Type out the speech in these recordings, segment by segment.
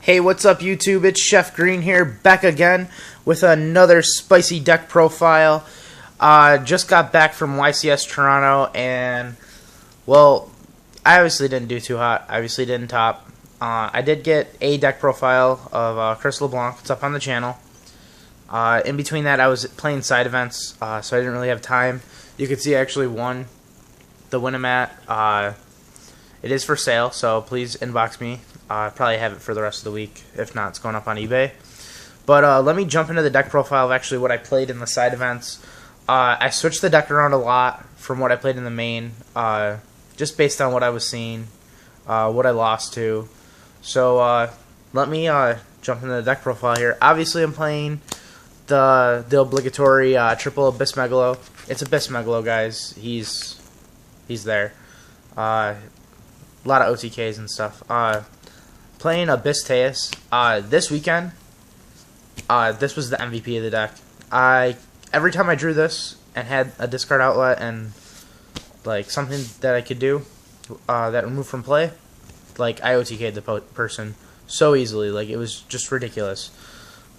Hey, what's up YouTube? It's Chef Green here, back again with another spicy deck profile. Just got back from YCS Toronto, and, well, I obviously didn't do too hot. Obviously didn't top. I did get a deck profile of Chris LeBlanc. It's up on the channel. In between that, I was playing side events, so I didn't really have time. You can see I actually won the Win-A-Mat. It is for sale, so please inbox me. I probably have it for the rest of the week. If not, it's going up on eBay. But let me jump into the deck profile of actually what I played in the side events. I switched the deck around a lot from what I played in the main, just based on what I was seeing, what I lost to. So let me jump into the deck profile here. Obviously, I'm playing the obligatory triple Abyss Megalo. It's Abyss Megalo, guys. He's there. A lot of OTKs and stuff. Playing Abyss Teus this weekend. This was the MVP of the deck. Every time I drew this and had a discard outlet and like something that I could do that removed from play, like I OTK'd the person so easily. Like it was just ridiculous.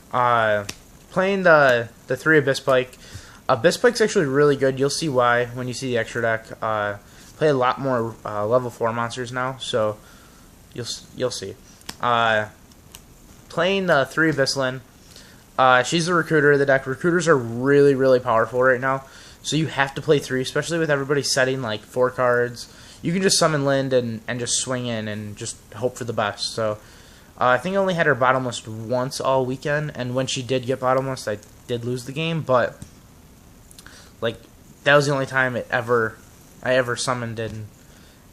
Playing the 3 Abyss Pike. Abyss Pike's actually really good. You'll see why when you see the extra deck. Play a lot more level 4 monsters now, so you'll see. Playing the 3 Abysslin. She's the recruiter of the deck. Recruiters are really, really powerful right now, so you have to play 3, especially with everybody setting like 4 cards. You can just summon Lind and just swing in and just hope for the best. So I think I only had her bottomless once all weekend, and when she did get bottomless, I did lose the game, but like that was the only time I ever summoned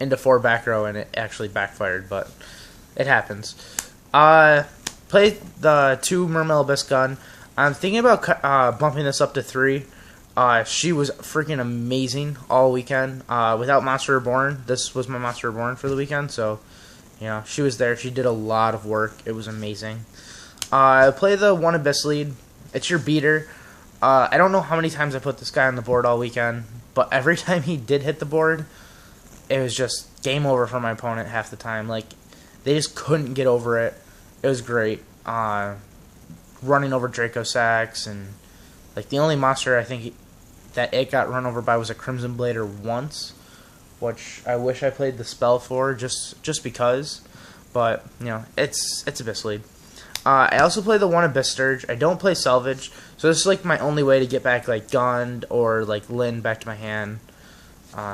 into 4 back row, and it actually backfired, but it happens. Played the 2 Mermail Abyss Gun. I'm thinking about bumping this up to 3. She was freaking amazing all weekend. Without Monster Reborn, this was my Monster Reborn for the weekend, so you know she was there. She did a lot of work. It was amazing. Play the 1 Abyss Lead. It's your beater. I don't know how many times I put this guy on the board all weekend, but every time he did hit the board, it was just game over for my opponent half the time. Like, they just couldn't get over it. It was great. Running over Draco Sax, and like the only monster I think that it got run over by was a Crimson Blader once, which I wish I played the spell for just because. But you know, it's Abyss Lead. I also play the 1 Abyss Sturge. I don't play Salvage, so this is like my only way to get back like Gund or like Lin back to my hand.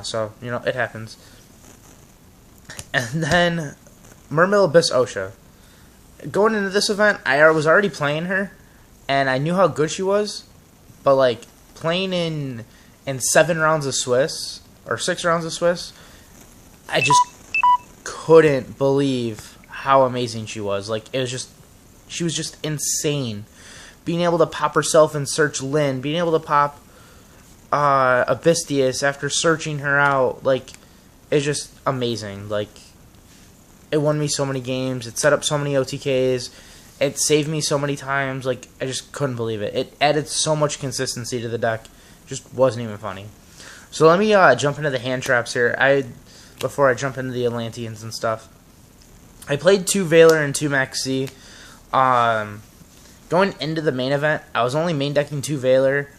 So you know, it happens. And then Mermail Abyss Osha. Going into this event, I was already playing her, and I knew how good she was, but like playing in 7 rounds of Swiss or 6 rounds of Swiss, I just couldn't believe how amazing she was. Like it was just. She was just insane. Being able to pop herself and search Lin, being able to pop Abystius after searching her out, like, it's just amazing. Like, it won me so many games. It set up so many OTKs. It saved me so many times. Like, I just couldn't believe it. It added so much consistency to the deck. It just wasn't even funny. So let me jump into the hand traps here. Before I jump into the Atlanteans and stuff. I played 2 Valor and 2 Max C. Going into the main event, I was only main decking 2 Valor,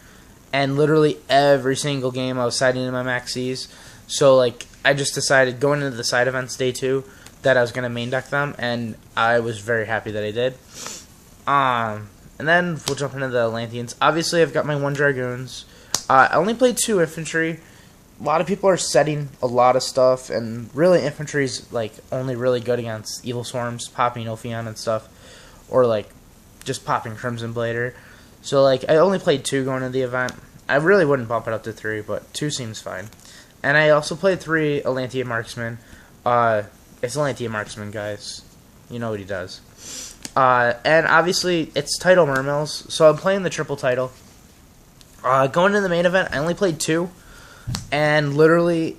and literally every single game I was siding in my Maxis. So like I just decided going into the side events day 2 that I was gonna main deck them, and I was very happy that I did. And then we'll jump into the Atlanteans. Obviously, I've got my 1 Dragoons. I only played 2 infantry. A lot of people are setting a lot of stuff, and really infantry's like only really good against Evil Swarms, popping Ophion and stuff. Or like just popping Crimson Blader. So like I only played 2 going into the event. I really wouldn't bump it up to 3, but 2 seems fine. And I also played 3 Atlantean Marksman. It's Atlantean Marksman, guys. You know what he does. And obviously it's title Mermails, so I'm playing the triple title. Going into the main event, I only played 2, and literally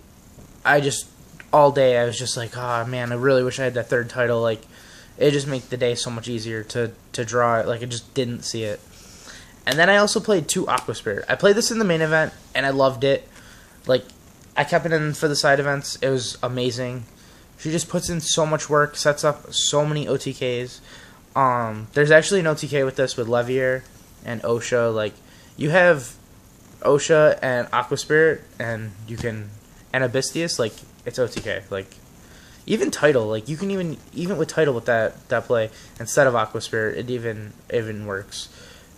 all day I was just like, oh man, I really wish I had that 3rd title. Like, it just made the day so much easier to draw it. Like, I just didn't see it. And then I also played 2 Aqua Spirit. I played this in the main event, and I loved it. Like, I kept it in for the side events. It was amazing. She just puts in so much work, sets up so many OTKs. There's actually an OTK with this with Levier and Osha. Like, you have Osha and Aqua Spirit, and you can, and Abystius, like, it's OTK. Like, even Tidal, like, you can even with Tidal with that play, instead of Aqua Spirit, it even works.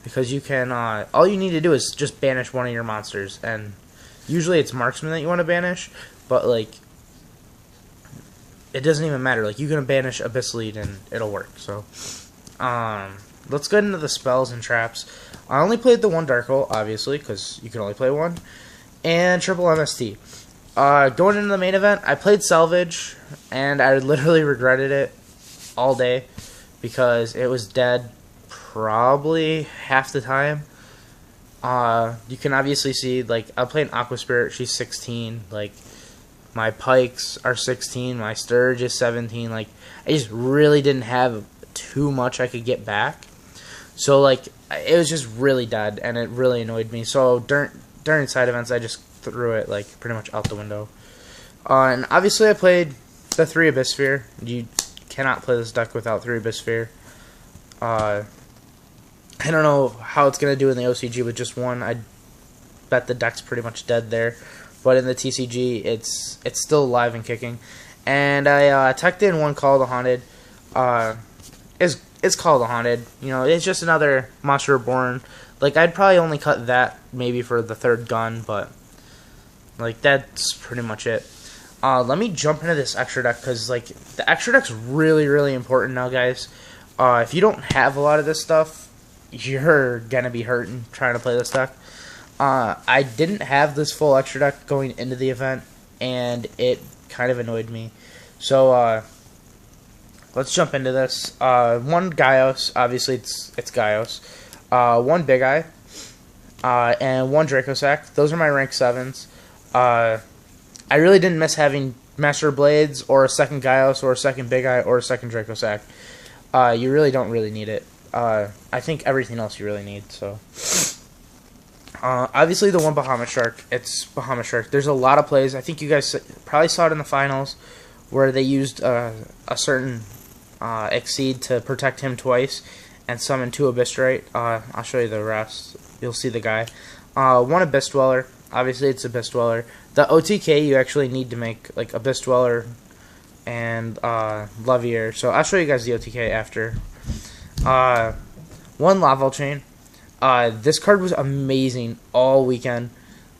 Because you can, all you need to do is just banish one of your monsters, and usually it's Marksman that you want to banish, but, like, it doesn't even matter. Like, you can banish Abyss Lead and it'll work. So, let's get into the spells and traps. I only played the one Dark Hole, obviously, because you can only play one, and triple MST. Going into the main event, I played Salvage, and I literally regretted it all day, because it was dead probably half the time. You can obviously see, like, I'm playing Aqua Spirit, she's 16, like, my Pikes are 16, my Sturge is 17, like, I just really didn't have too much I could get back, so, like, it was just really dead, and it really annoyed me, so during side events, I just threw it, like, pretty much out the window. And obviously I played the 3 Abyss Sphere. You cannot play this deck without 3 Abyss Sphere. I don't know how it's going to do in the OCG with just one. I bet the deck's pretty much dead there. But in the TCG, it's still alive and kicking. And I teched in one Call of the Haunted. It's Call of the Haunted. You know, it's just another Monster Reborn. Like, I'd probably only cut that maybe for the 3rd gun, but, like, that's pretty much it. Let me jump into this extra deck, because, like, the extra deck's really, really important now, guys. If you don't have a lot of this stuff, you're gonna be hurting trying to play this deck. I didn't have this full extra deck going into the event, and it kind of annoyed me. So, let's jump into this. One Gyos, obviously it's Gyos. One Big Eye, and one Dracosac. Those are my rank 7s. I really didn't miss having Master Blades, or a second Gyos, or a second Big Eye, or a second Dracosac. You really don't really need it. I think everything else you really need, so. Obviously the one Bahamut Shark, it's Bahamut Shark. There's a lot of plays. I think you guys probably saw it in the finals, where they used a certain Exceed to protect him twice, and summon 2 Abyss Right. I'll show you the rest. You'll see the guy. One Abyss Dweller. Obviously it's Abyss Dweller. The OTK you actually need to make, like, Abyss Dweller and Levier. So I'll show you guys the OTK after. One Lava Chain. This card was amazing all weekend.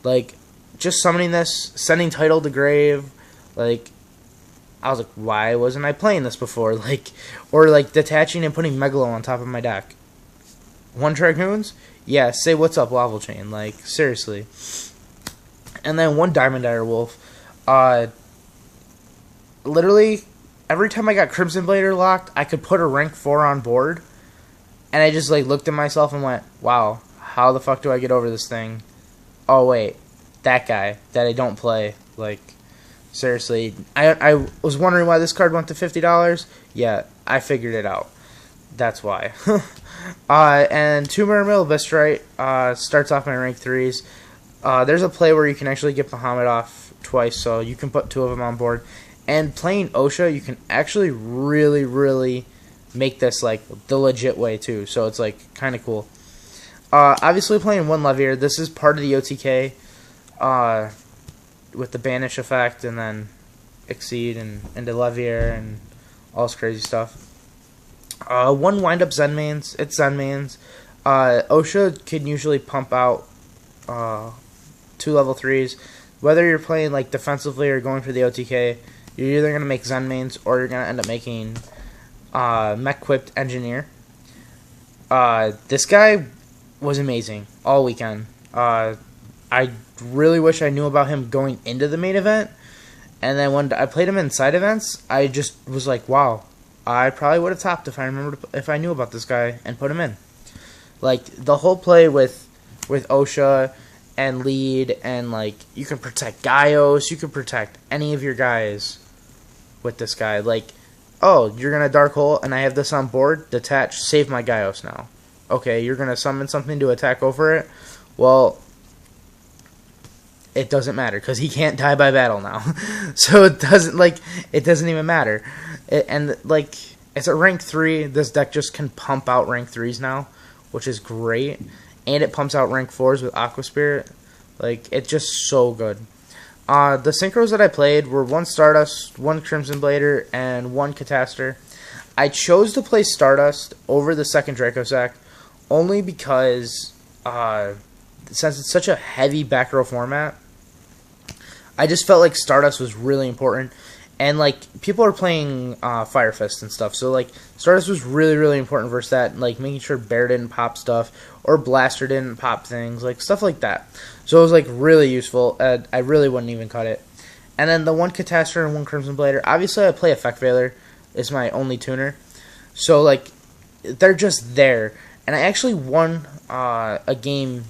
Like, just summoning this, sending Tidal to grave, like, I was like, why wasn't I playing this before? Like, or like detaching and putting Megalo on top of my deck. One Dragoons? Yeah, say what's up, Lava Chain. Like, seriously. And then one Diamond Dire Wolf. Literally, every time I got Crimson Blader locked, I could put a rank 4 on board. And I just, like, looked at myself and went, wow, how the fuck do I get over this thing? Oh, wait, that guy that I don't play. Like, seriously. I was wondering why this card went to $50. Yeah, I figured it out. That's why. And 2 Mermail Abyss Right starts off my rank 3s. There's a play where you can actually get Bahamut off twice, so you can put 2 of them on board. And playing Osha, you can actually really, really make this, like, the legit way, too. So it's, like, kind of cool. Obviously playing one Levier. This is part of the OTK with the Banish effect, and then Exceed and into Levier and all this crazy stuff. One Wind Up Zenmains. It's Zenmains. Osha can usually pump out 2 level 3s. Whether you're playing, like, defensively or going for the OTK, you're either going to make Zenmains or you're going to end up making Mech-Quipped Engineer. This guy was amazing all weekend. I really wish I knew about him going into the main event. And then when I played him in side events, I just was like, wow, I probably would have topped if I knew about this guy and put him in. Like, the whole play with Osha and lead, and, like, you can protect Gyos, you can protect any of your guys with this guy. Like, oh, you're gonna Dark Hole and I have this on board, detach, save my Gyos now. Okay, you're gonna summon something to attack over it. Well, it doesn't matter because he can't die by battle now. So it doesn't even matter. And like, It's at rank 3. This deck just can pump out rank 3s now, which is great. And it pumps out rank 4s with Aqua Spirit. Like, it's just so good. The synchros that I played were 1 Stardust, 1 Crimson Blader, and 1 Catastor. I chose to play Stardust over the 2nd Dracossack only because, since it's such a heavy back row format, I just felt like Stardust was really important. And, like, people are playing Fire Fist and stuff, so, like, Stardust was really, really important versus that, like, making sure Bear didn't pop stuff, or Blaster didn't pop things, like, stuff like that. So it was, like, really useful. I really wouldn't even cut it. And then the 1 Catastor and 1 Crimson Blader, obviously I play Effect Veiler, it's my only tuner. So, like, they're just there. And I actually won a game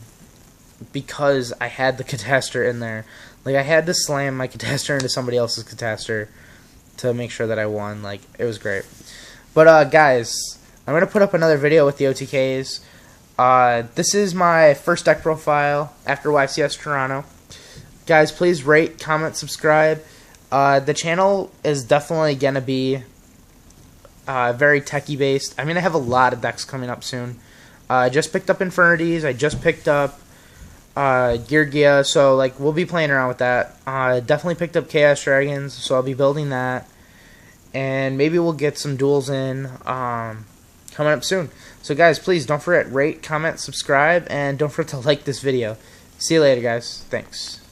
because I had the Catastor in there. Like, I had to slam my Catastor into somebody else's Catastor to make sure that I won. Like, it was great. But, guys, I'm going to put up another video with the OTKs. This is my first deck profile after YCS Toronto. Guys, please rate, comment, subscribe. The channel is definitely going to be very techie based. I mean, I have a lot of decks coming up soon. I just picked up Infernities. I just picked up yugioh, so like we'll be playing around with that. Definitely picked up Chaos Dragons, so I'll be building that, and maybe we'll get some duels in coming up soon. So guys, please don't forget, rate, comment, subscribe, and don't forget to like this video. See you later, guys. Thanks.